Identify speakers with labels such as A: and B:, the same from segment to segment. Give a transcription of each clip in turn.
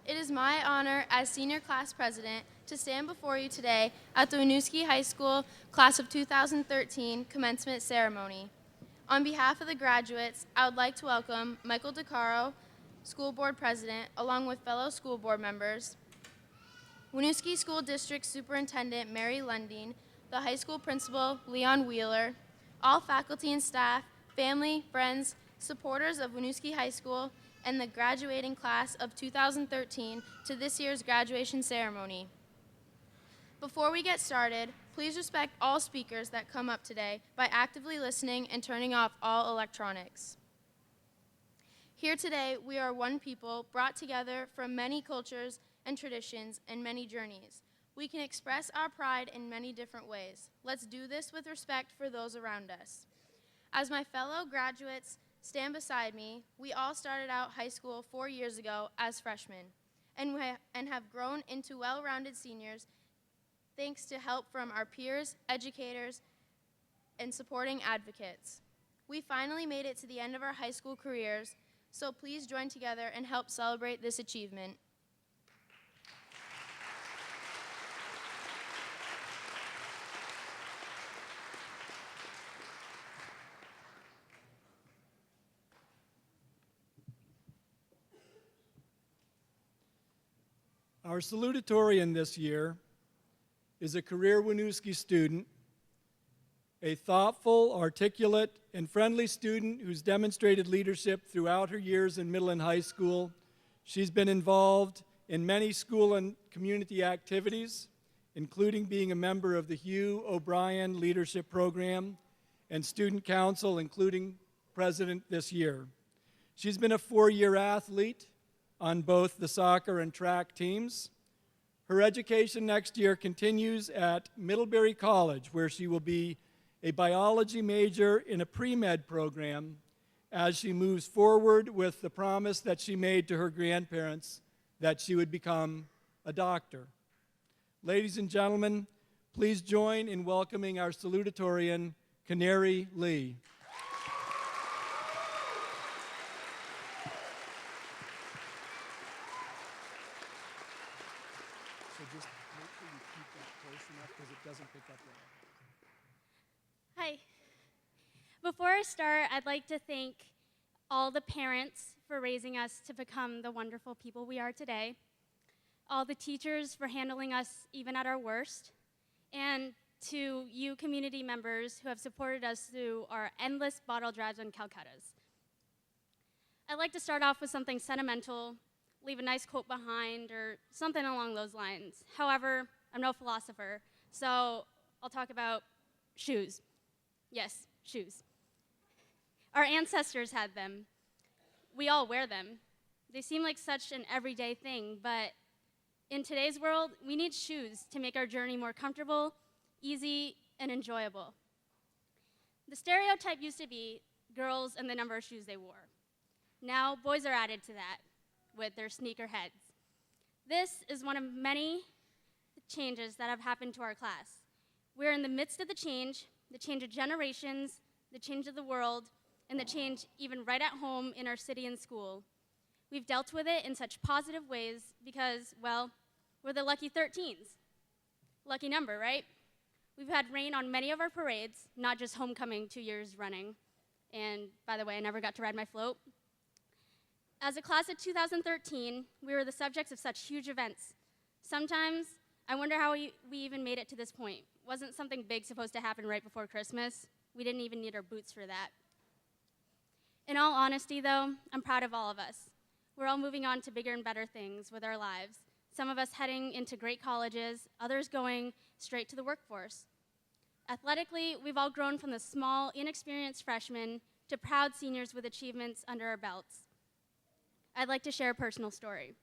A: It is my honor as senior class president to stand before you today at the Winooski High School Class of 2013 Commencement Ceremony. On behalf of the graduates, I would like to welcome Michael DeCaro, School Board President, along with fellow school board members, Winooski School District Superintendent Mary Lunding, the high school principal Leon Wheeler, all faculty and staff, family, friends, supporters of Winooski High School, and the graduating class of 2013 to this year's graduation ceremony. Before we get started, please respect all speakers that come up today by actively listening and turning off all electronics. Here today, we are one people brought together from many cultures and traditions and many journeys. We can express our pride in many different ways. Let's do this with respect for those around us. As my fellow graduates stand beside me, we all started out high school 4 years ago as freshmen and have grown into well-rounded seniors thanks to help from our peers, educators, and supporting advocates. We finally made it to the end of our high school careers, so please join together and help celebrate this achievement.
B: Our salutatorian this year is a career Winooski student, a thoughtful, articulate, and friendly student who's demonstrated leadership throughout her years in middle and high school. She's been involved in many school and community activities, including being a member of the Hugh O'Brien Leadership Program and Student Council, including president this year. She's been a 4-year athlete on both the soccer and track teams. Her education next year continues at Middlebury College, where she will be a biology major in a pre-med program as she moves forward with the promise that she made to her grandparents that she would become a doctor. Ladies and gentlemen, please join in welcoming our salutatorian, Canary Lee. So just make sure you keep that close enough because it doesn't pick up well.
C: Hi. Before I start, I'd like to thank all the parents for raising us to become the wonderful people we are today, all the teachers for handling us even at our worst, and to you community members who have supported us through our endless bottle drives and Calcuttas. I'd like to start off with something sentimental, leave a nice quote behind, or something along those lines. However, I'm no philosopher, so I'll talk about shoes. Yes, shoes. Our ancestors had them. We all wear them. They seem like such an everyday thing, but in today's world, we need shoes to make our journey more comfortable, easy, and enjoyable. The stereotype used to be girls and the number of shoes they wore. Now, boys are added to that with their sneakerheads. This is one of many changes that have happened to our class. We're in the midst of the change of generations, the change of the world, and the change even right at home in our city and school. We've dealt with it in such positive ways because, well, we're the lucky 13s. Lucky number, right? We've had rain on many of our parades, not just homecoming 2 years running. And by the way, I never got to ride my float. As a class of 2013, we were the subjects of such huge events. Sometimes, I wonder how we even made it to this point. Wasn't something big supposed to happen right before Christmas? We didn't even need our boots for that. In all honesty, though, I'm proud of all of us. We're all moving on to bigger and better things with our lives. Some of us heading into great colleges, others going straight to the workforce. Athletically, we've all grown from the small, inexperienced freshmen to proud seniors with achievements under our belts. I'd like to share a personal story.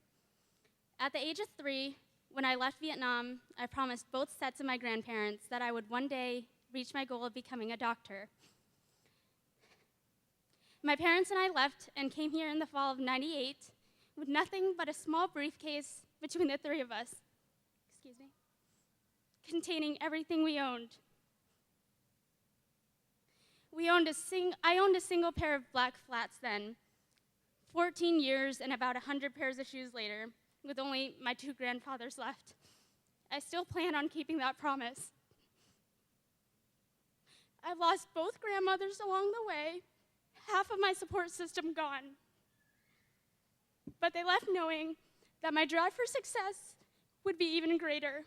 C: At the age of 3, when I left Vietnam, I promised both sets of my grandparents that I would one day reach my goal of becoming a doctor. My parents and I left and came here in the fall of '98 with nothing but a small briefcase between the three of us, containing everything we owned. I owned a single pair of black flats then. 14 years and about 100 pairs of shoes later, with only my 2 grandfathers left. I still plan on keeping that promise. I've lost both grandmothers along the way, half of my support system gone. But they left knowing that my drive for success would be even greater.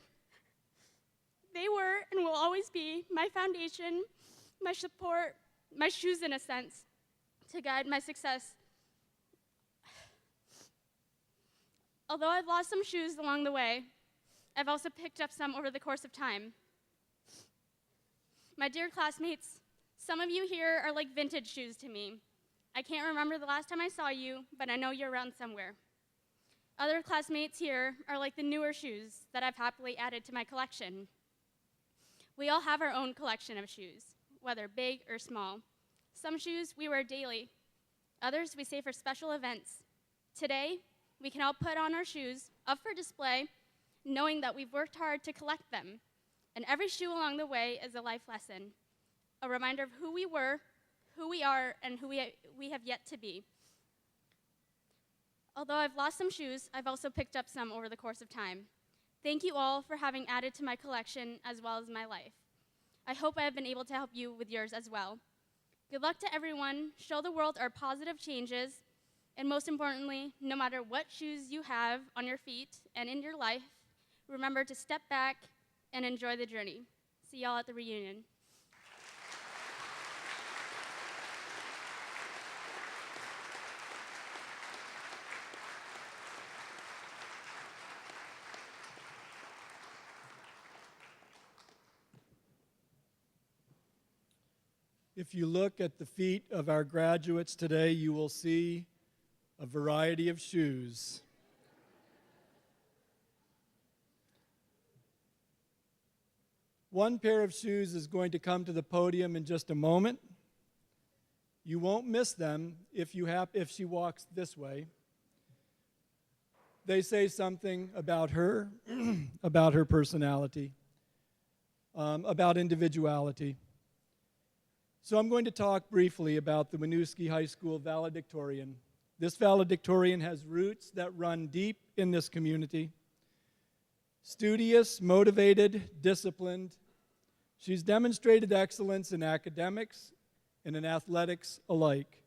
C: They were and will always be my foundation, my support, my shoes in a sense, to guide my success. Although I've lost some shoes along the way, I've also picked up some over the course of time. My dear classmates, some of you here are like vintage shoes to me. I can't remember the last time I saw you, but I know you're around somewhere. Other classmates here are like the newer shoes that I've happily added to my collection. We all have our own collection of shoes, whether big or small. Some shoes we wear daily, others we save for special events. Today, we can all put on our shoes up for display, knowing that we've worked hard to collect them. And every shoe along the way is a life lesson, a reminder of who we were, who we are, and who we have yet to be. Although I've lost some shoes, I've also picked up some over the course of time. Thank you all for having added to my collection as well as my life. I hope I have been able to help you with yours as well. Good luck to everyone. Show the world our positive changes. And most importantly, no matter what shoes you have on your feet and in your life, remember to step back and enjoy the journey. See y'all at the reunion.
B: If you look at the feet of our graduates today, you will see a variety of shoes. One pair of shoes is going to come to the podium in just a moment. You won't miss them if she walks this way. They say something about her, about her personality, about individuality. So I'm going to talk briefly about the Winooski High School valedictorian. This valedictorian has roots that run deep in this community. Studious, motivated, disciplined, she's demonstrated excellence in academics and in athletics alike.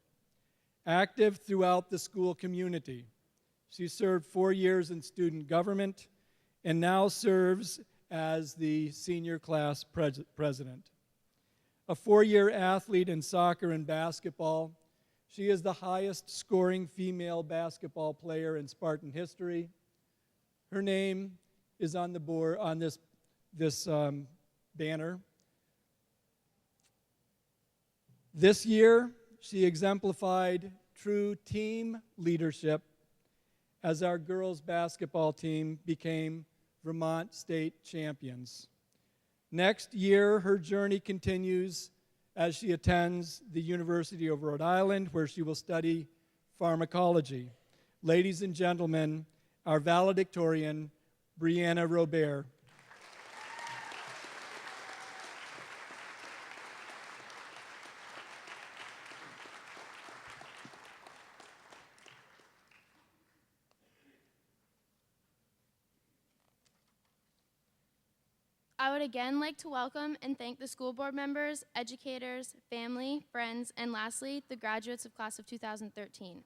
B: Active throughout the school community. She served 4 years in student government and now serves as the senior class president. A 4-year athlete in soccer and basketball, she is the highest scoring female basketball player in Spartan history. Her name is on the board on this banner. This year, she exemplified true team leadership as our girls basketball team became Vermont state champions. Next year, her journey continues as she attends the University of Rhode Island, where she will study pharmacology. Ladies and gentlemen, our valedictorian, Brianna Robert.
A: I would again like to welcome and thank the school board members, educators, family, friends, and lastly, the graduates of class of 2013.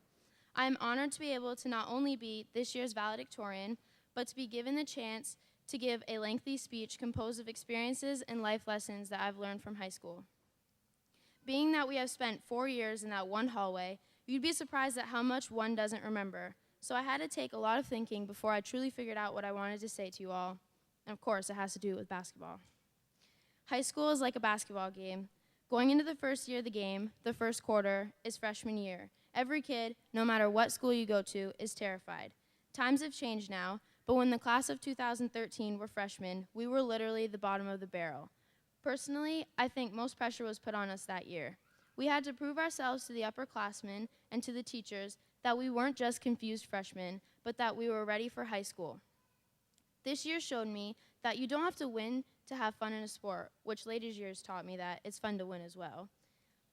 A: I am honored to be able to not only be this year's valedictorian, but to be given the chance to give a lengthy speech composed of experiences and life lessons that I've learned from high school. Being that we have spent 4 years in that one hallway, you'd be surprised at how much one doesn't remember. So I had to take a lot of thinking before I truly figured out what I wanted to say to you all. And of course, it has to do with basketball. High school is like a basketball game. Going into the first year of the game, the first quarter, is freshman year. Every kid, no matter what school you go to, is terrified. Times have changed now, but when the class of 2013 were freshmen, we were literally the bottom of the barrel. Personally, I think most pressure was put on us that year. We had to prove ourselves to the upperclassmen and to the teachers that we weren't just confused freshmen, but that we were ready for high school. This year showed me that you don't have to win to have fun in a sport, which later years taught me that it's fun to win as well.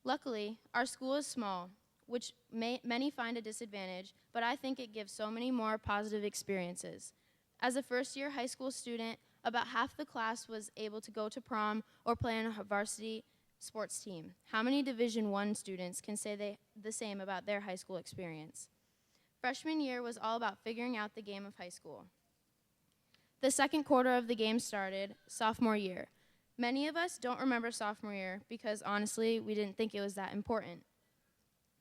A: Luckily, our school is small. which many find a disadvantage, but I think it gives so many more positive experiences. As a first-year high school student, about half the class was able to go to prom or play on a varsity sports team. How many Division I students can say the same about their high school experience? Freshman year was all about figuring out the game of high school. The second quarter of the game started sophomore year. Many of us don't remember sophomore year because honestly, we didn't think it was that important.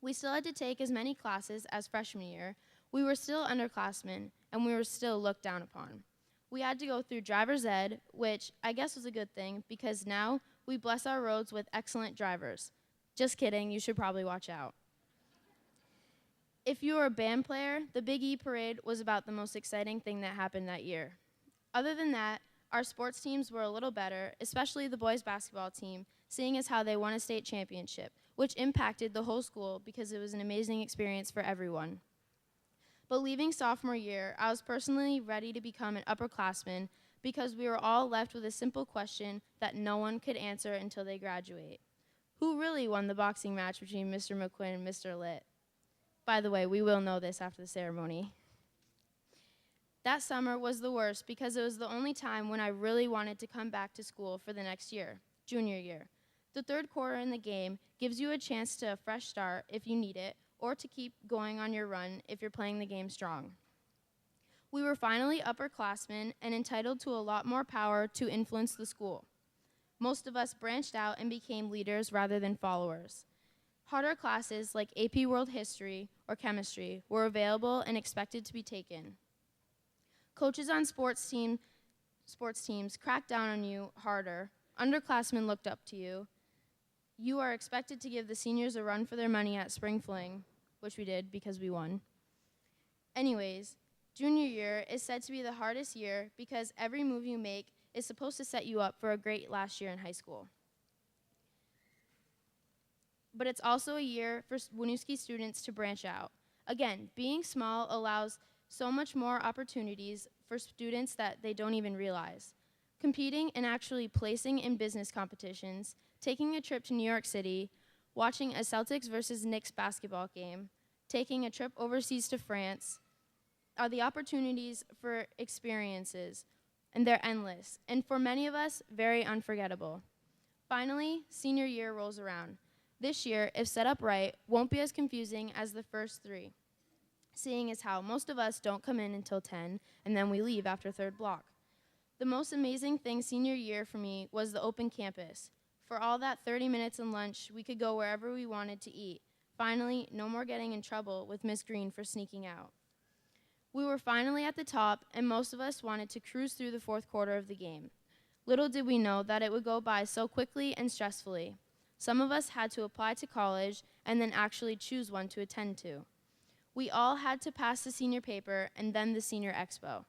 A: We still had to take as many classes as freshman year. We were still underclassmen, and we were still looked down upon. We had to go through driver's ed, which I guess was a good thing because now we bless our roads with excellent drivers. Just kidding, you should probably watch out. If you were a band player, the Big E Parade was about the most exciting thing that happened that year. Other than that, our sports teams were a little better, especially the boys basketball team, seeing as how they won a state championship, which impacted the whole school because it was an amazing experience for everyone. But leaving sophomore year, I was personally ready to become an upperclassman because we were all left with a simple question that no one could answer until they graduate. Who really won the boxing match between Mr. McQuinn and Mr. Litt? By the way, we will know this after the ceremony. That summer was the worst because it was the only time when I really wanted to come back to school for the next year, junior year. The third quarter in the game gives you a chance to a fresh start if you need it, or to keep going on your run if you're playing the game strong. We were finally upperclassmen and entitled to a lot more power to influence the school. Most of us branched out and became leaders rather than followers. Harder classes like AP World History or Chemistry were available and expected to be taken. Coaches on sports teams cracked down on you harder. Underclassmen looked up to you. You are expected to give the seniors a run for their money at spring fling, which we did because we won. Anyways, junior year is said to be the hardest year because every move you make is supposed to set you up for a great last year in high school. But it's also a year for Winooski students to branch out. Again, being small allows so much more opportunities for students that they don't even realize. Competing and actually placing in business competitions, taking a trip to New York City, watching a Celtics versus Knicks basketball game, taking a trip overseas to France, are the opportunities for experiences, and they're endless, and for many of us, very unforgettable. Finally, senior year rolls around. This year, if set up right, won't be as confusing as the first three, seeing as how most of us don't come in until 10, and then we leave after third block. The most amazing thing senior year for me was the open campus. For all that 30 minutes and lunch, we could go wherever we wanted to eat. Finally, no more getting in trouble with Miss Green for sneaking out. We were finally at the top, and most of us wanted to cruise through the fourth quarter of the game. Little did we know that it would go by so quickly and stressfully. Some of us had to apply to college and then actually choose one to attend to. We all had to pass the senior paper and then the senior expo.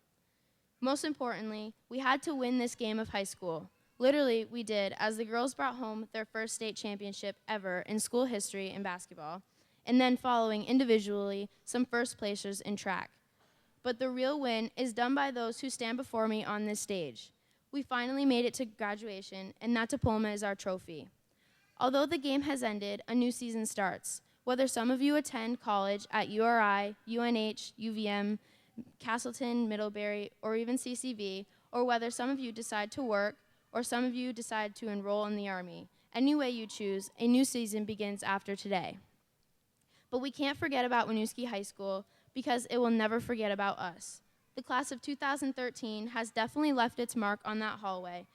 A: Most importantly, we had to win this game of high school. Literally, we did, as the girls brought home their first state championship ever in school history and basketball, and then following individually some first placers in track. But the real win is done by those who stand before me on this stage. We finally made it to graduation, and that diploma is our trophy. Although the game has ended, a new season starts. Whether some of you attend college at URI, UNH, UVM, Castleton, Middlebury, or even CCV, or whether some of you decide to work, or some of you decide to enroll in the Army. Any way you choose, a new season begins after today. But we can't forget about Winooski High School because it will never forget about us. The class of 2013 has definitely left its mark on that hallway,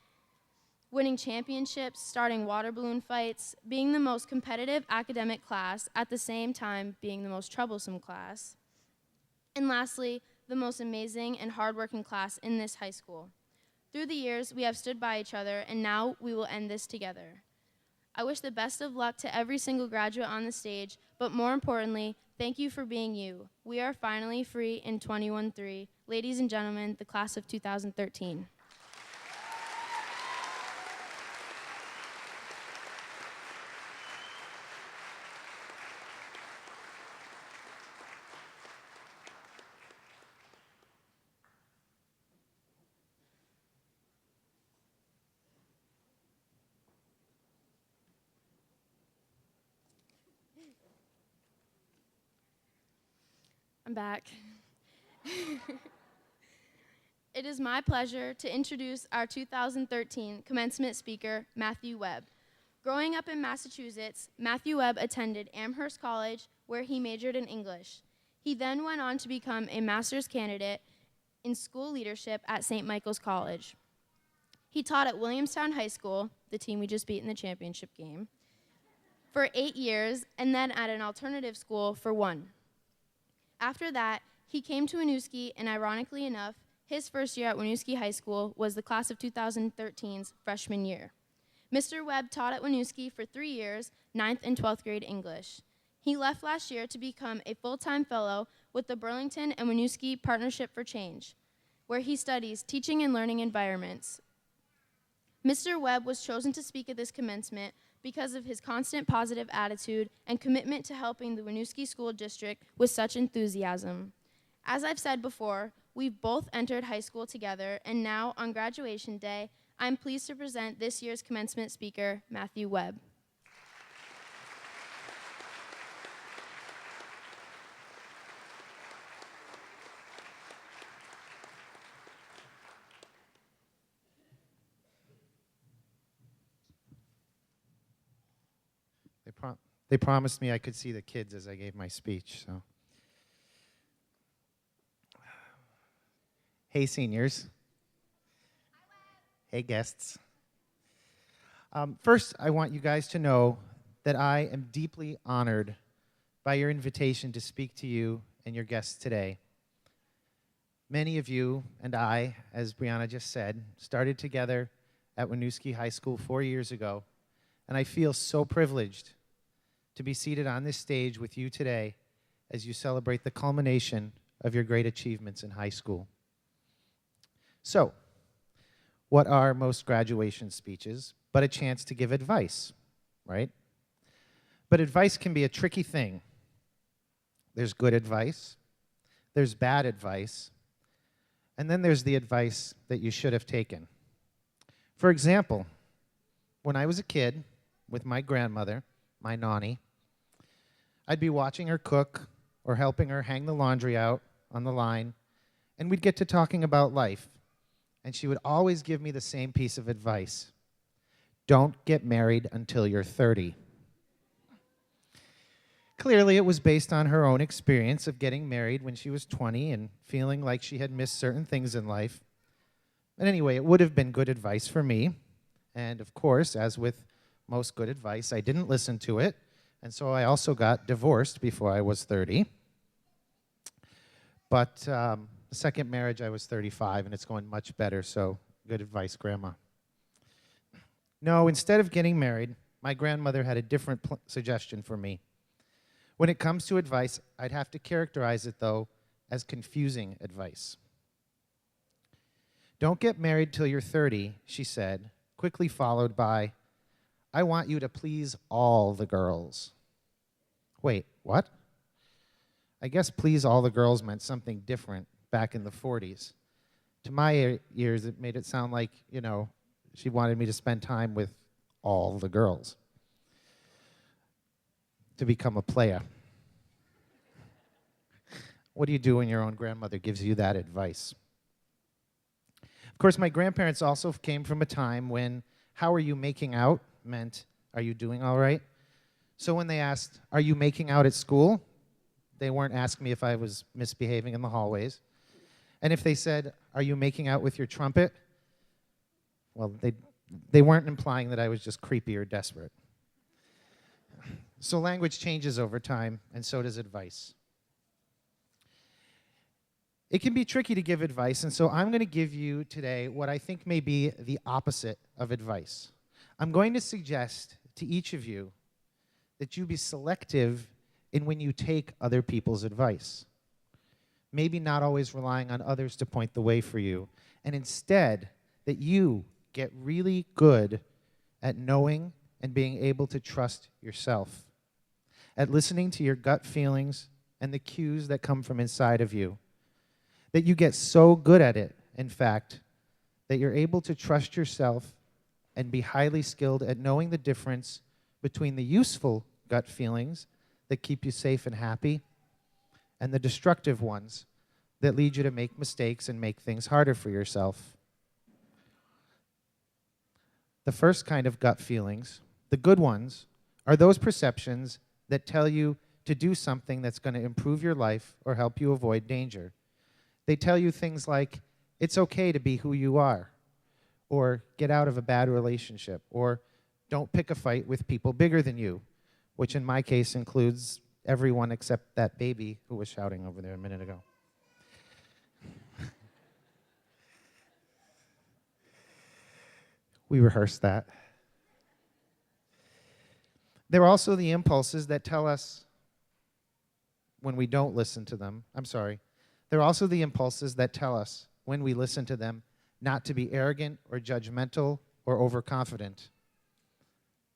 A: winning championships, starting water balloon fights, being the most competitive academic class, at the same time being the most troublesome class, and lastly, the most amazing and hardworking class in this high school. Through the years, we have stood by each other, and now we will end this together. I wish the best of luck to every single graduate on the stage, but more importantly, thank you for being you. We are finally free in 21-3. Ladies and gentlemen, the class of 2013. I'm back. It is my pleasure to introduce our 2013 commencement speaker, Matthew Webb. Growing up in Massachusetts, Matthew Webb attended Amherst College, where he majored in English. He then went on to become a master's candidate in school leadership at St. Michael's College. He taught at Williamstown High School, the team we just beat in the championship game, for 8 years, and then at an alternative school for 1. After that, he came to Winooski, and ironically enough, his first year at Winooski High School was the class of 2013's freshman year. Mr. Webb taught at Winooski for 3 years, 9th and 12th grade English. He left last year to become a full-time fellow with the Burlington and Winooski Partnership for Change, where he studies teaching and learning environments. Mr. Webb was chosen to speak at this commencement because of his constant positive attitude and commitment to helping the Winooski School District with such enthusiasm. As I've said before, we've both entered high school together, and now, on graduation day, I'm pleased to present this year's commencement speaker, Matthew Webb.
D: They promised me I could see the kids as I gave my speech, so. Hey, seniors. Hey, guests. First, I want you guys to know that I am deeply honored by your invitation to speak to you and your guests today. Many of you and I, as Brianna just said, started together at Winooski High School 4 years ago, and I feel so privileged to be seated on this stage with you today as you celebrate the culmination of your great achievements in high school. So, what are most graduation speeches but a chance to give advice, right? But advice can be a tricky thing. There's good advice, there's bad advice, and then there's the advice that you should have taken. For example, when I was a kid with my grandmother, my Nani, I'd be watching her cook or helping her hang the laundry out on the line, and we'd get to talking about life. And she would always give me the same piece of advice. Don't get married until you're 30. Clearly, it was based on her own experience of getting married when she was 20 and feeling like she had missed certain things in life. But anyway, it would have been good advice for me. And of course, as with most good advice, I didn't listen to it. And so I also got divorced before I was 30. But the second marriage, I was 35, and it's going much better, so good advice, Grandma. No, instead of getting married, my grandmother had a different suggestion for me. When it comes to advice, I'd have to characterize it, though, as confusing advice. Don't get married till you're 30, she said, quickly followed by, I want you to please all the girls. Wait, what? I guess please all the girls meant something different back in the 40s. To my ears, it made it sound like, she wanted me to spend time with all the girls, to become a player. What do you do when your own grandmother gives you that advice? Of course, my grandparents also came from a time when how are you making out meant, are you doing all right? So when they asked, are you making out at school? They weren't asking me if I was misbehaving in the hallways. And if they said, are you making out with your trumpet? Well, they weren't implying that I was just creepy or desperate. So language changes over time, and so does advice. It can be tricky to give advice, and so I'm going to give you today what I think may be the opposite of advice. I'm going to suggest to each of you that you be selective in when you take other people's advice. Maybe not always relying on others to point the way for you, and instead that you get really good at knowing and being able to trust yourself, at listening to your gut feelings and the cues that come from inside of you, that you get so good at it, in fact, that you're able to trust yourself and be highly skilled at knowing the difference between the useful gut feelings that keep you safe and happy and the destructive ones that lead you to make mistakes and make things harder for yourself. The first kind of gut feelings, the good ones, are those perceptions that tell you to do something that's going to improve your life or help you avoid danger. They tell you things like, it's okay to be who you are, or get out of a bad relationship, or don't pick a fight with people bigger than you, which in my case includes everyone except that baby who was shouting over there a minute ago. We rehearsed that. There are also the impulses that tell us when we don't listen to them. There are also the impulses that tell us when we listen to them not to be arrogant or judgmental or overconfident.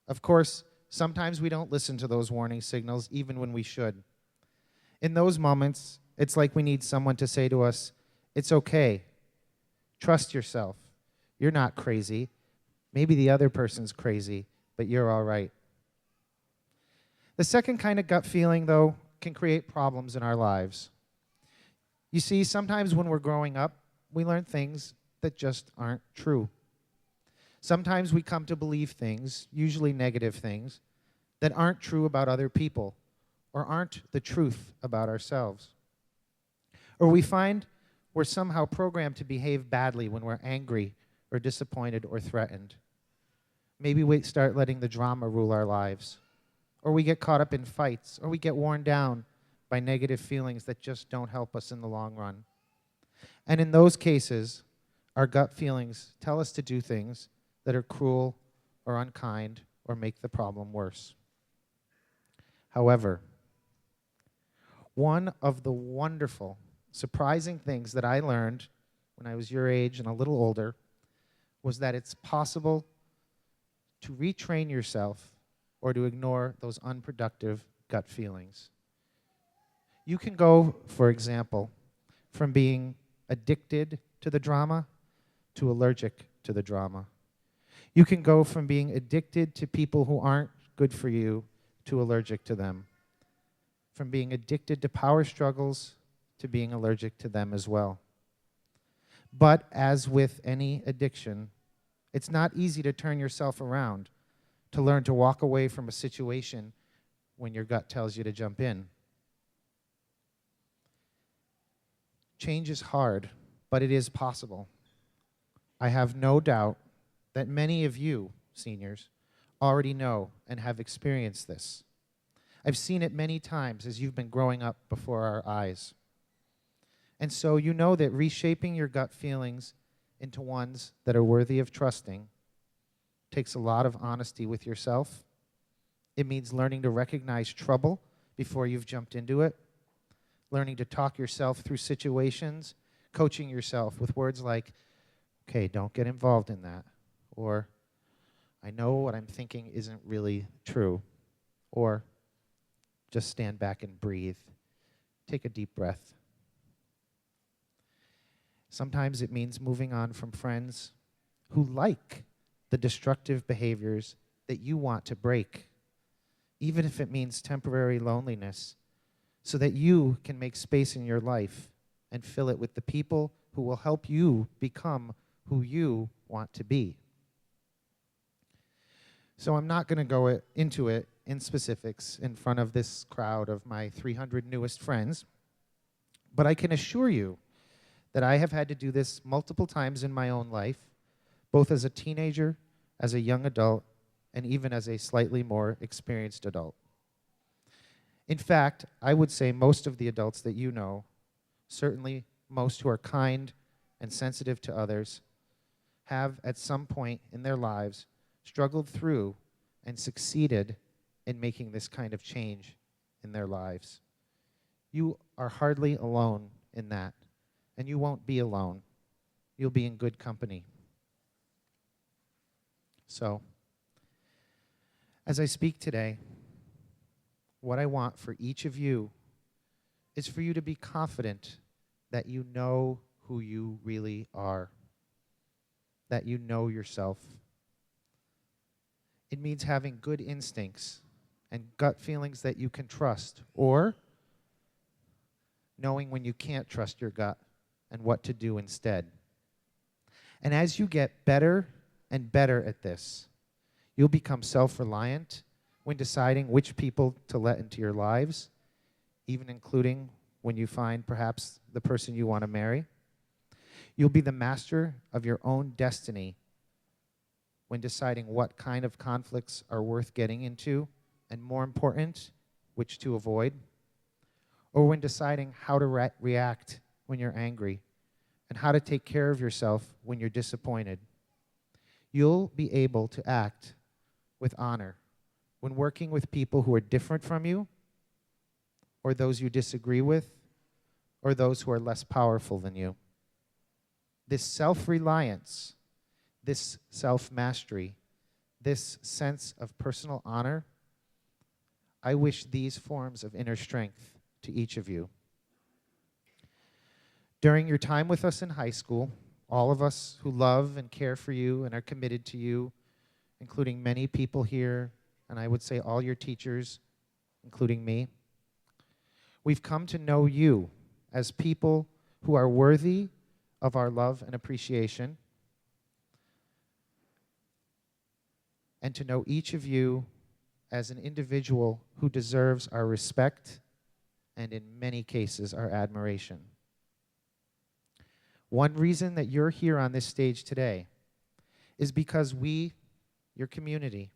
D: Of course, sometimes we don't listen to those warning signals even when we should. In those moments, it's like we need someone to say to us, it's okay. Trust yourself. You're not crazy. Maybe the other person's crazy, but you're all right. The second kind of gut feeling, though, can create problems in our lives. You see, sometimes when we're growing up, we learn things that just aren't true. Sometimes we come to believe things, usually negative things, that aren't true about other people or aren't the truth about ourselves. Or we find we're somehow programmed to behave badly when we're angry or disappointed or threatened. Maybe we start letting the drama rule our lives. Or we get caught up in fights, or we get worn down by negative feelings that just don't help us in the long run. And in those cases, our gut feelings tell us to do things that are cruel or unkind or make the problem worse. However, one of the wonderful, surprising things that I learned when I was your age and a little older was that it's possible to retrain yourself or to ignore those unproductive gut feelings. You can go, for example, from being addicted to the drama to allergic to the drama. You can go from being addicted to people who aren't good for you to allergic to them. From being addicted to power struggles to being allergic to them as well. But as with any addiction, it's not easy to turn yourself around, to learn to walk away from a situation when your gut tells you to jump in. Change is hard, but it is possible. I have no doubt that many of you, seniors, already know and have experienced this. I've seen it many times as you've been growing up before our eyes. And so you know that reshaping your gut feelings into ones that are worthy of trusting takes a lot of honesty with yourself. It means learning to recognize trouble before you've jumped into it, learning to talk yourself through situations, coaching yourself with words like, okay, don't get involved in that, or I know what I'm thinking isn't really true, or just stand back and breathe. Take a deep breath. Sometimes it means moving on from friends who like the destructive behaviors that you want to break, even if it means temporary loneliness, so that you can make space in your life and fill it with the people who will help you become who you want to be. So I'm not going to go into it in specifics in front of this crowd of my 300 newest friends, but I can assure you that I have had to do this multiple times in my own life, both as a teenager, as a young adult, and even as a slightly more experienced adult. In fact, I would say most of the adults that you know, certainly most who are kind and sensitive to others, have at some point in their lives struggled through and succeeded in making this kind of change in their lives. You are hardly alone in that, and you won't be alone. You'll be in good company. So, as I speak today, what I want for each of you is for you to be confident that you know who you really are, that you know yourself. It means having good instincts and gut feelings that you can trust, or knowing when you can't trust your gut and what to do instead. And as you get better and better at this, you'll become self-reliant when deciding which people to let into your lives, even including when you find perhaps the person you want to marry. You'll be the master of your own destiny when deciding what kind of conflicts are worth getting into, and more important, which to avoid, or when deciding how to react when you're angry, and how to take care of yourself when you're disappointed. You'll be able to act with honor when working with people who are different from you, or those you disagree with, or those who are less powerful than you. This self-reliance, this self-mastery, this sense of personal honor, I wish these forms of inner strength to each of you. During your time with us in high school, all of us who love and care for you and are committed to you, including many people here, and I would say all your teachers, including me, we've come to know you as people who are worthy of our love and appreciation, and to know each of you as an individual who deserves our respect and in many cases our admiration. One reason that you're here on this stage today is because we, your community,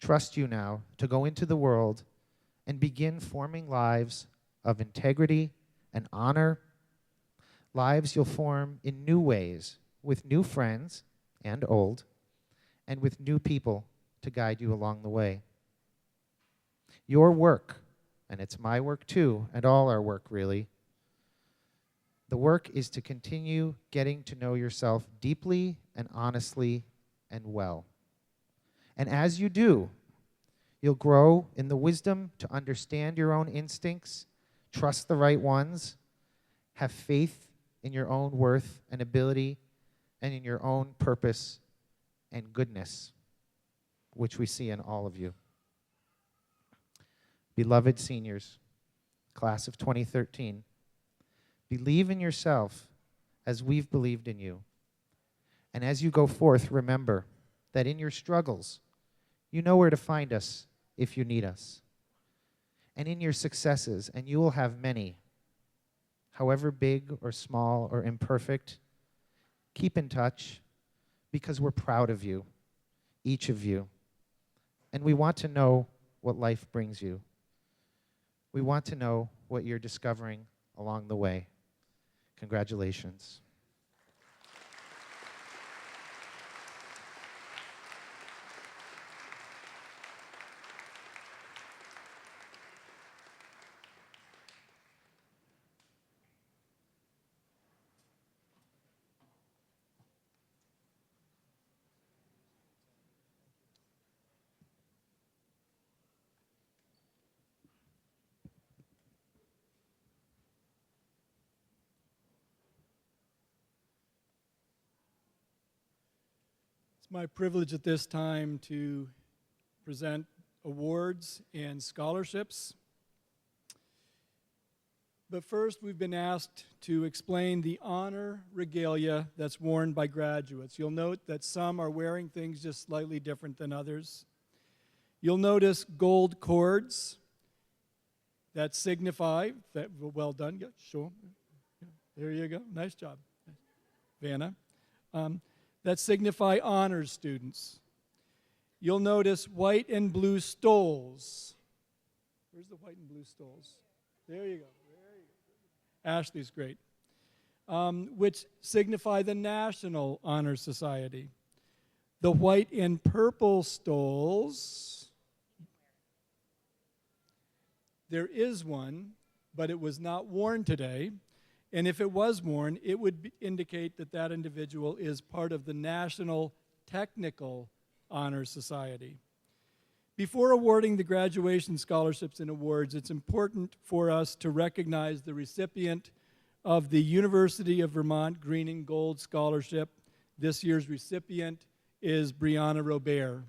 D: trust you now to go into the world and begin forming lives of integrity and honor, lives you'll form in new ways with new friends and old, and with new people to guide you along the way. Your work, and it's my work too, and all our work really, the work is to continue getting to know yourself deeply and honestly and well. And as you do, you'll grow in the wisdom to understand your own instincts, trust the right ones, have faith in your own worth and ability, and in your own purpose and goodness, which we see in all of you. Beloved seniors, class of 2013, believe in yourself as we've believed in you. And as you go forth, remember that in your struggles, you know where to find us if you need us. And in your successes, and you will have many, however big or small or imperfect, keep in touch because we're proud of you, each of you. And we want to know what life brings you. We want to know what you're discovering along the way. Congratulations.
B: It's my privilege at this time to present awards and scholarships. But first, we've been asked to explain the honor regalia that's worn by graduates. You'll note that some are wearing things just slightly different than others. You'll notice gold cords that signify that, well done, yeah, sure. There you go, nice job, Vanna. That signify honors students. You'll notice white and blue stoles. Where's the white and blue stoles? There you go. Ashley's great. Which signify the National Honor Society. The white and purple stoles, there is one, but it was not worn today. And if it was worn, it would indicate that that individual is part of the National Technical Honor Society. Before awarding the graduation scholarships and awards, it's important for us to recognize the recipient of the University of Vermont Green and Gold Scholarship. This year's recipient is Brianna Robert.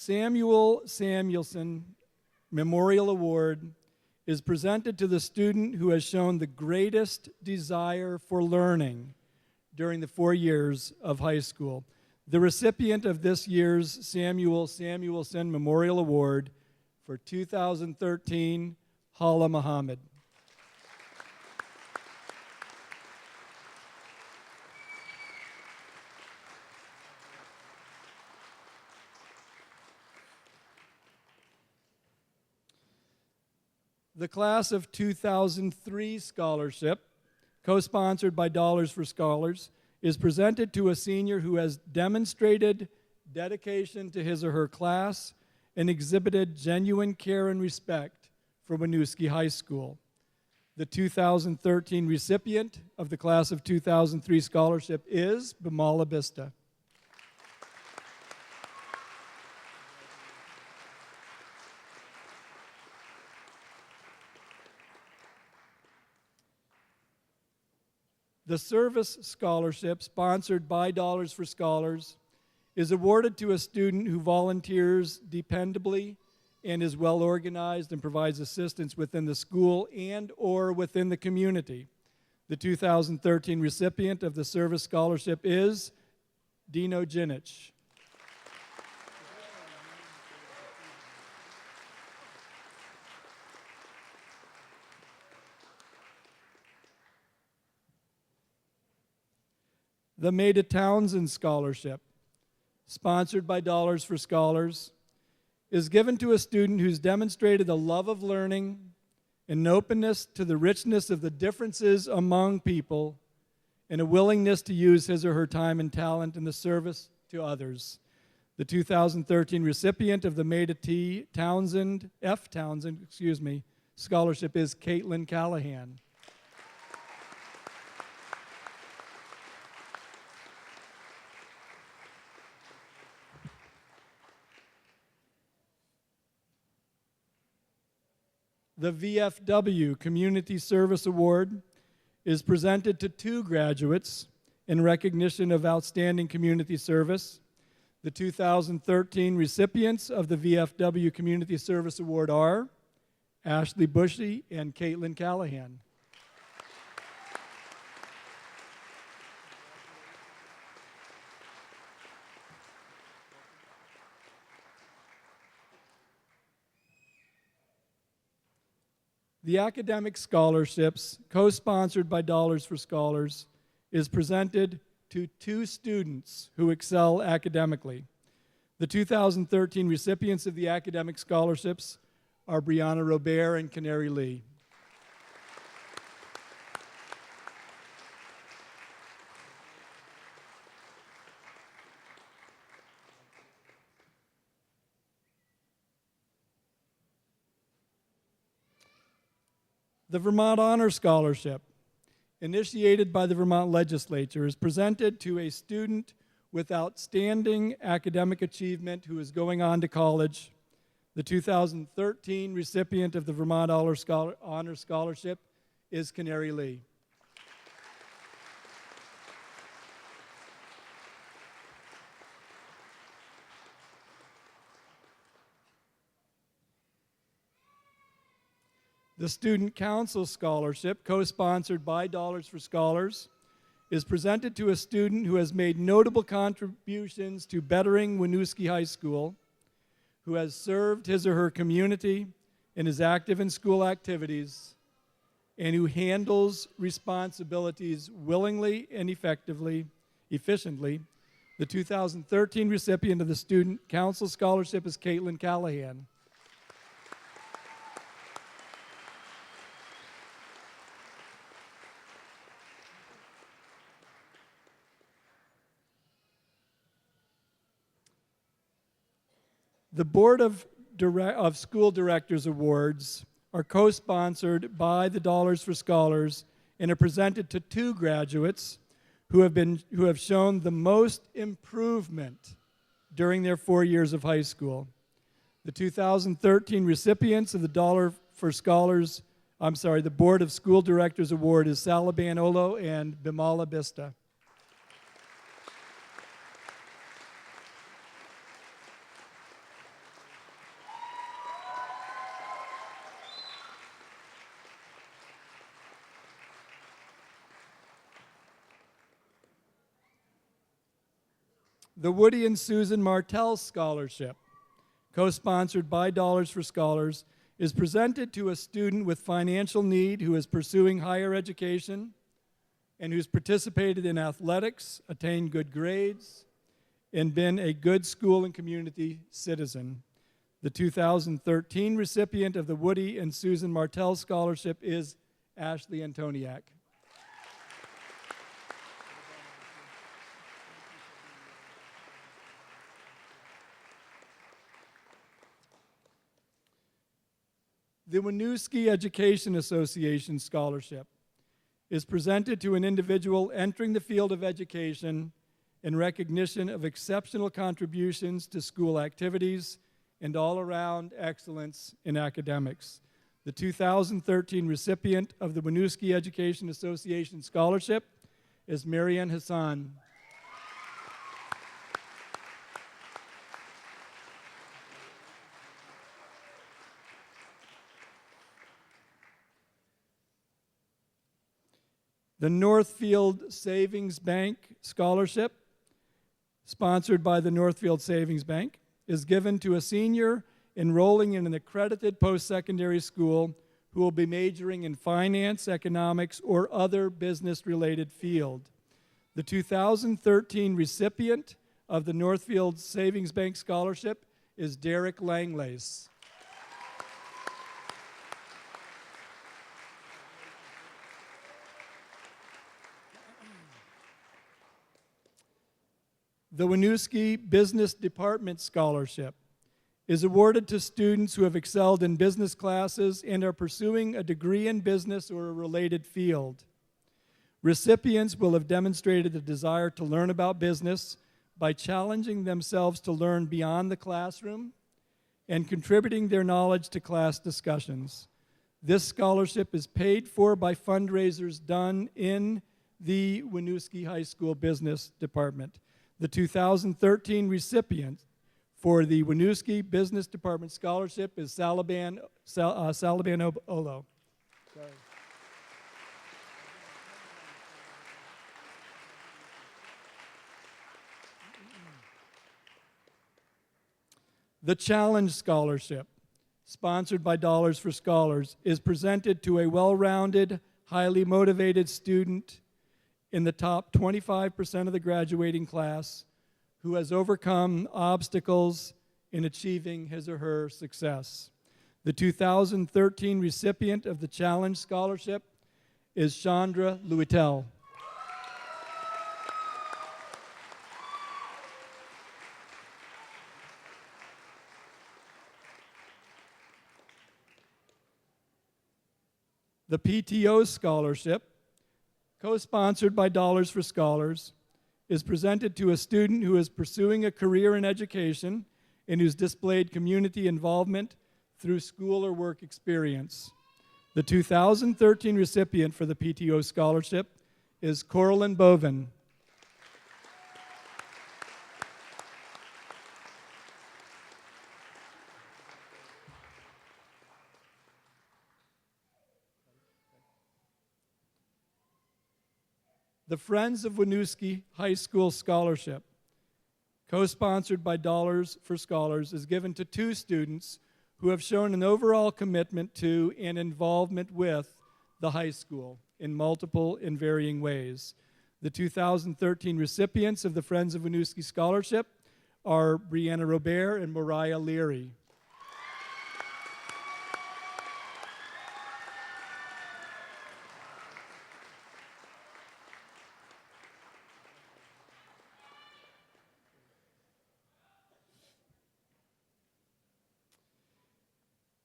B: Samuel Samuelson Memorial Award is presented to the student who has shown the greatest desire for learning during the 4 years of high school. The recipient of this year's Samuel Samuelson Memorial Award for 2013, Hala Muhammad. The Class of 2003 Scholarship, co-sponsored by Dollars for Scholars, is presented to a senior who has demonstrated dedication to his or her class and exhibited genuine care and respect for Winooski High School. The 2013 recipient of the Class of 2003 Scholarship is Bimala Bista. The Service Scholarship, sponsored by Dollars for Scholars, is awarded to a student who volunteers dependably and is well organized and provides assistance within the school and or within the community. The 2013 recipient of the Service Scholarship is Dino Ginich. The Maida Townsend Scholarship, sponsored by Dollars for Scholars, is given to a student who's demonstrated a love of learning, an openness to the richness of the differences among people, and a willingness to use his or her time and talent in the service to others. The 2013 recipient of the Maida Townsend Scholarship is Caitlin Callahan. The VFW Community Service Award is presented to 2 graduates in recognition of outstanding community service. The 2013 recipients of the VFW Community Service Award are Ashley Bushy and Caitlin Callahan. The Academic Scholarships, co-sponsored by Dollars for Scholars, is presented to 2 students who excel academically. The 2013 recipients of the Academic Scholarships are Brianna Robert and Canary Lee. The Vermont Honor Scholarship, initiated by the Vermont Legislature, is presented to a student with outstanding academic achievement who is going on to college. The 2013 recipient of the Vermont Honor Scholarship is Canary Lee. The Student Council Scholarship, co-sponsored by Dollars for Scholars, is presented to a student who has made notable contributions to bettering Winooski High School, who has served his or her community and is active in school activities, and who handles responsibilities willingly and efficiently. The 2013 recipient of the Student Council Scholarship is Caitlin Callahan. The Board of School Directors Awards are co-sponsored by the Dollars for Scholars and are presented to 2 graduates who have shown the most improvement during their 4 years of high school. The 2013 recipients of the the Board of School Directors Award is Salaban Olo and Bimala Bista. The Woody and Susan Martell Scholarship, co-sponsored by Dollars for Scholars, is presented to a student with financial need who is pursuing higher education and who's participated in athletics, attained good grades, and been a good school and community citizen. The 2013 recipient of the Woody and Susan Martell Scholarship is Ashley Antoniak. The Winooski Education Association Scholarship is presented to an individual entering the field of education in recognition of exceptional contributions to school activities and all-around excellence in academics. The 2013 recipient of the Winooski Education Association Scholarship is Marianne Hassan. The Northfield Savings Bank Scholarship, sponsored by the Northfield Savings Bank, is given to a senior enrolling in an accredited post-secondary school who will be majoring in finance, economics, or other business-related field. The 2013 recipient of the Northfield Savings Bank Scholarship is Derek Langlace. The Winooski Business Department Scholarship is awarded to students who have excelled in business classes and are pursuing a degree in business or a related field. Recipients will have demonstrated a desire to learn about business by challenging themselves to learn beyond the classroom and contributing their knowledge to class discussions. This scholarship is paid for by fundraisers done in the Winooski High School Business Department. The 2013 recipient for the Winooski Business Department Scholarship is Salaban Olo. Sorry. The Challenge Scholarship, sponsored by Dollars for Scholars, is presented to a well-rounded, highly motivated student in the top 25% of the graduating class who has overcome obstacles in achieving his or her success. The 2013 recipient of the Challenge Scholarship is Chandra Luitel. The PTO Scholarship, co-sponsored by Dollars for Scholars, is presented to a student who is pursuing a career in education and who's displayed community involvement through school or work experience. The 2013 recipient for the PTO Scholarship is Coraline Bovin. The Friends of Winooski High School Scholarship, co-sponsored by Dollars for Scholars, is given to two students who have shown an overall commitment to and involvement with the high school in multiple and varying ways. The 2013 recipients of the Friends of Winooski Scholarship are Brianna Robert and Mariah Leary.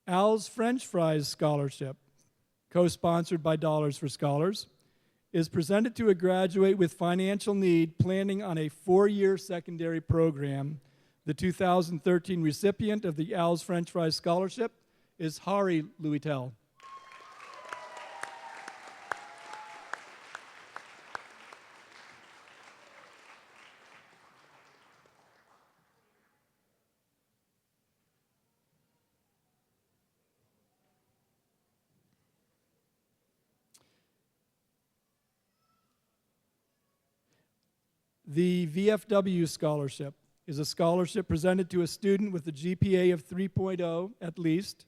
B: Al's French Fries Scholarship, co-sponsored by Dollars for Scholars, is presented to a graduate with financial need planning on a 4-year secondary program. The 2013 recipient of the Al's French Fries Scholarship is Hari Luitel. The VFW Scholarship is a scholarship presented to a student with a GPA of 3.0 at least,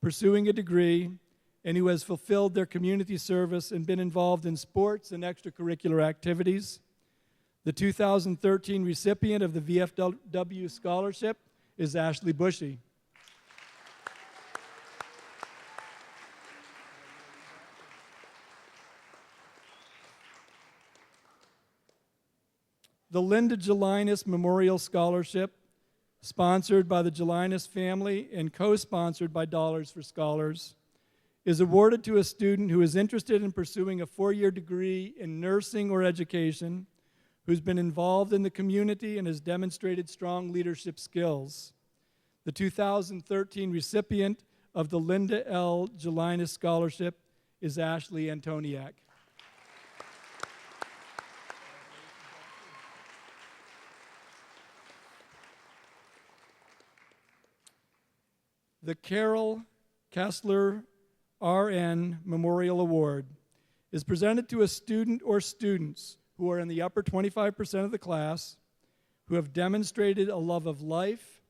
B: pursuing a degree, and who has fulfilled their community service and been involved in sports and extracurricular activities. The 2013 recipient of the VFW Scholarship is Ashley Bushy. The Linda Gelinas Memorial Scholarship, sponsored by the Gelinas family and co-sponsored by Dollars for Scholars, is awarded to a student who is interested in pursuing a 4-year degree in nursing or education, who's been involved in the community and has demonstrated strong leadership skills. The 2013 recipient of the Linda L. Gelinas Scholarship is Ashley Antoniak. The Carol Kessler RN Memorial Award is presented to a student or students who are in the upper 25% of the class, who have demonstrated a love of life,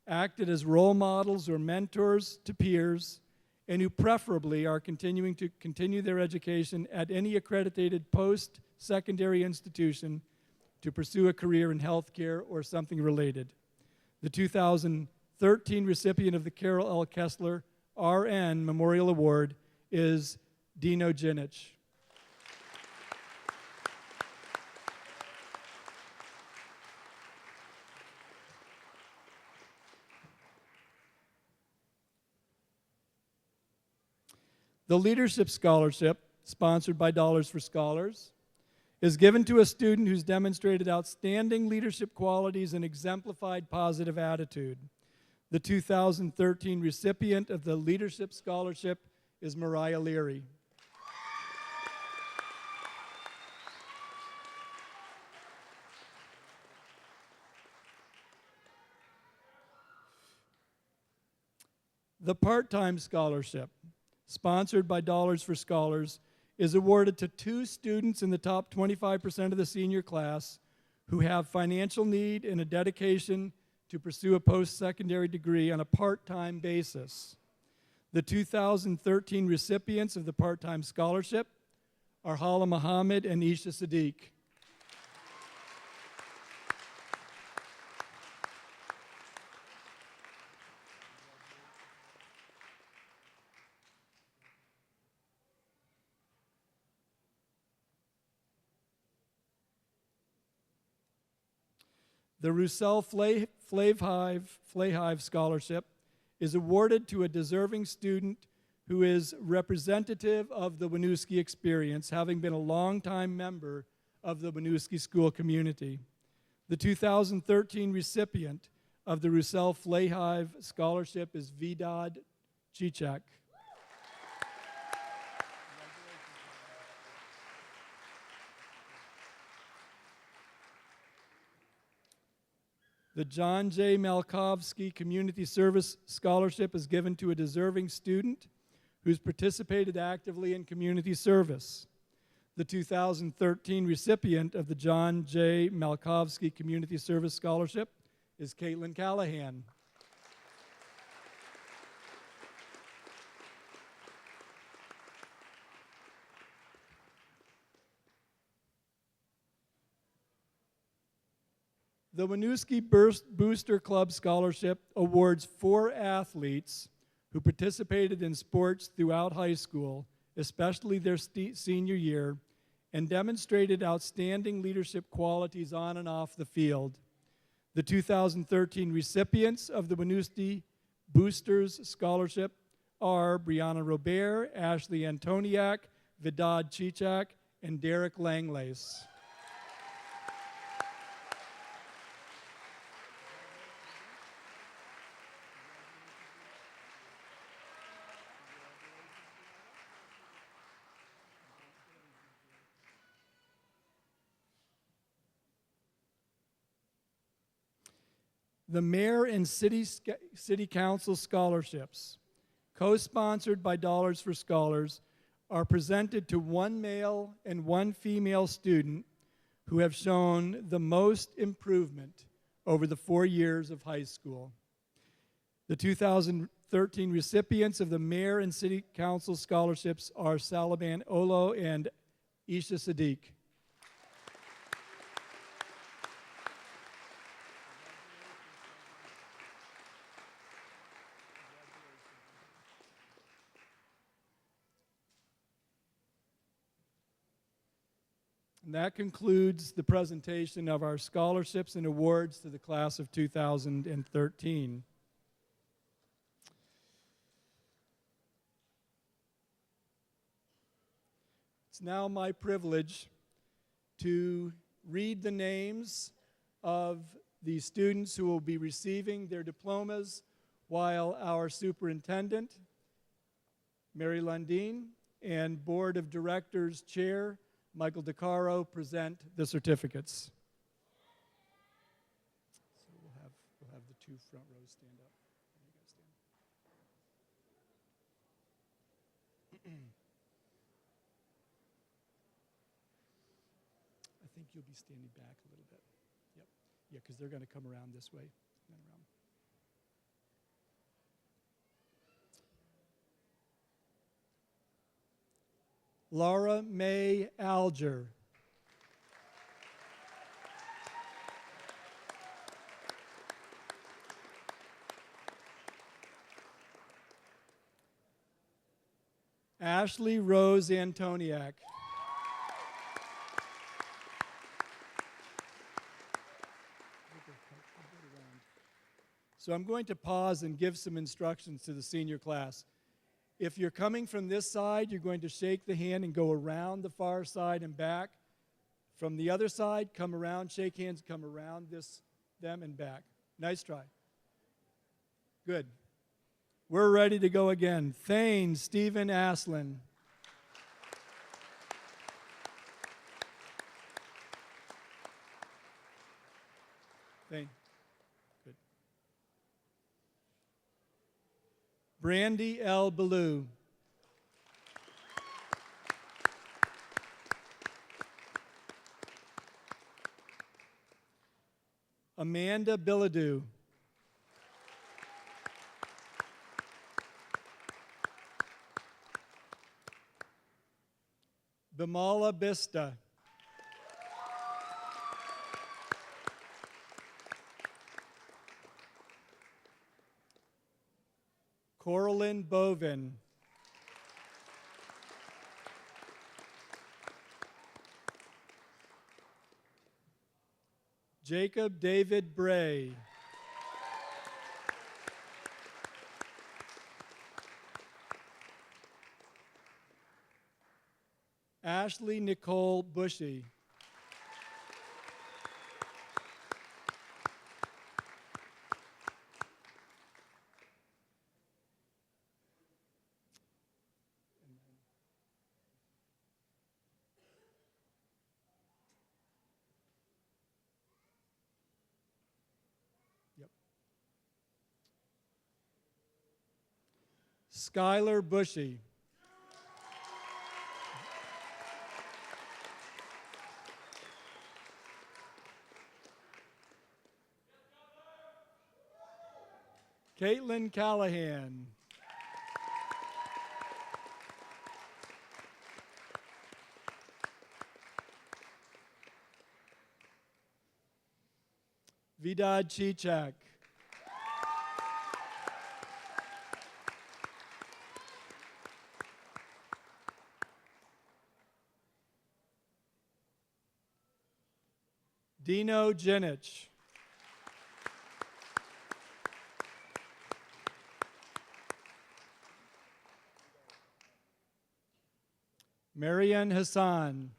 B: acted as role models or mentors to peers, and who preferably are continuing their education at any accredited post-secondary institution to pursue a career in healthcare or something related. The 2013 recipient of the Carol L. Kessler RN Memorial Award is Dino Ginich. The Leadership Scholarship, sponsored by Dollars for Scholars, is given to a student who's demonstrated outstanding leadership qualities and exemplified positive attitude. The 2013 recipient of the Leadership Scholarship is Mariah Leary. The Part-Time Scholarship, sponsored by Dollars for Scholars, is awarded to 2 students in the top 25% of the senior class who have financial need and a dedication to pursue a post-secondary degree on a part-time basis. The 2013 recipients of the Part-Time Scholarship are Hala Muhammad and Isha Sadiq. The Roussel Flahive Scholarship is awarded to a deserving student who is representative of the Winooski experience, having been a longtime member of the Winooski school community. The 2013 recipient of the Roussel Flahive Scholarship is Vidad Chichak. The John J. Malkovsky Community Service Scholarship is given to a deserving student who's participated actively in community service. The 2013 recipient of the John J. Malkovsky Community Service Scholarship is Caitlin Callahan. The Winooski Booster Club Scholarship awards 4 athletes who participated in sports throughout high school, especially their senior year, and demonstrated outstanding leadership qualities on and off the field. The 2013 recipients of the Winooski Boosters Scholarship are Brianna Robert, Ashley Antoniak, Vidad Chichak, and Derek Langlace. The Mayor and City Council Scholarships, co-sponsored by Dollars for Scholars, are presented to 1 male and 1 female student who have shown the most improvement over the 4 years of high school. The 2013 recipients of the Mayor and City Council scholarships are Salaban Olo and Isha Sadiq. And that concludes the presentation of our scholarships and awards to the class of 2013. It's now my privilege to read the names of the students who will be receiving their diplomas while our superintendent, Mary Lundeen, and Board of Directors Chair, Michael DeCaro, present the certificates. So we'll have the two front rows stand up. You guys stand. I think you'll be standing back a little bit. Yep. Yeah, because they're going to come around this way and then around. Laura May Alger. Ashley Rose Antoniak. So I'm going to pause and give some instructions to the senior class. If you're coming from this side, you're going to shake the hand and go around the far side and back. From the other side, come around, shake hands, come around them and back. Nice try. Good. We're ready to go again. Thane Stephen Aslin. Thane. Good. Brandy L. Ballou. Amanda Billadou. Bimala Bista. Coraline Bovin. Jacob David Bray. Ashley Nicole Bushy. Yep. Skylar Bushy. Caitlin Callahan. Vidad Chichak. Dino Jenich. Marian Hassan.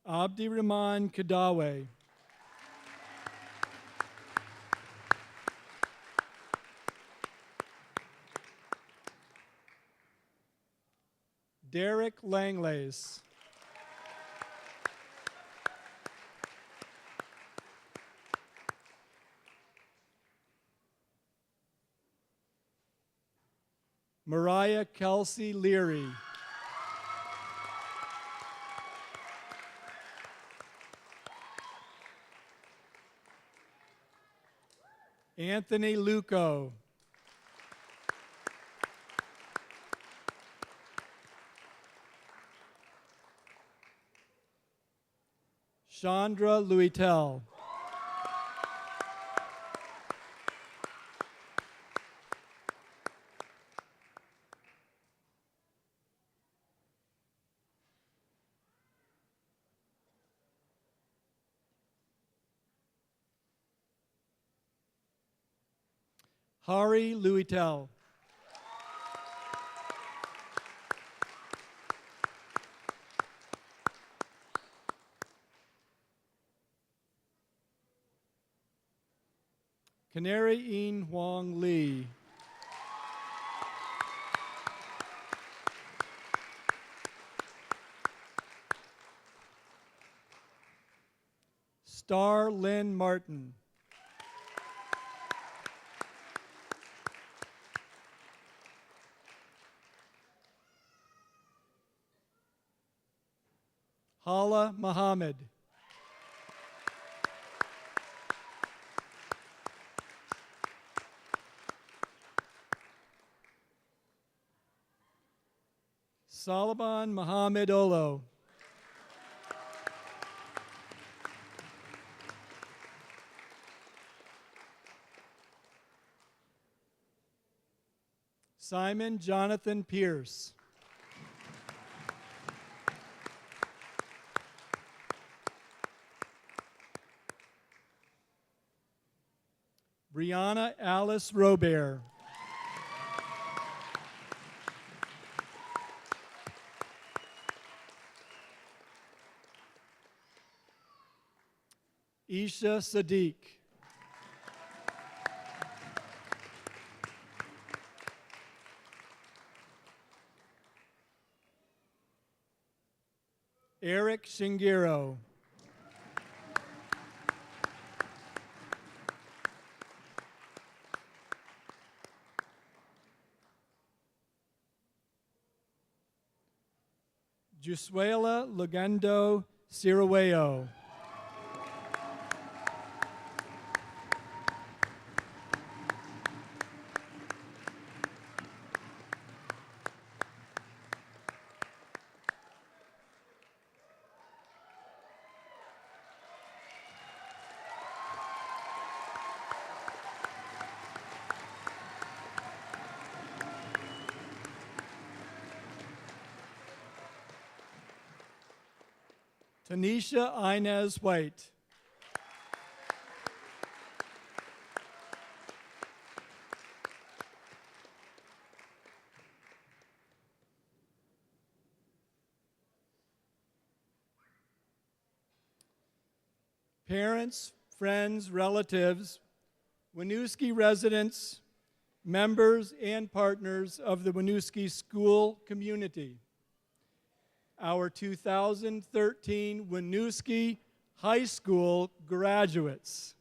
B: Abdi Rahman Kadawe. Derek Langlace. Mariah Kelsey Leary. Anthony Luco. Chandra Luitel. Hari Luitel. Canary Een Huang Lee. Star Lynn Martin. Hala Muhammad. Solomon Muhammad Olo. Simon Jonathan Pierce. Brianna Alice Robert. Isha Sadiq. Eric Shingiro. Jusuela Lugendo Siraweo. Tanisha Inez White. Parents, friends, relatives, Winooski residents, members, and partners of the Winooski school community. Our 2013 Winooski High School graduates.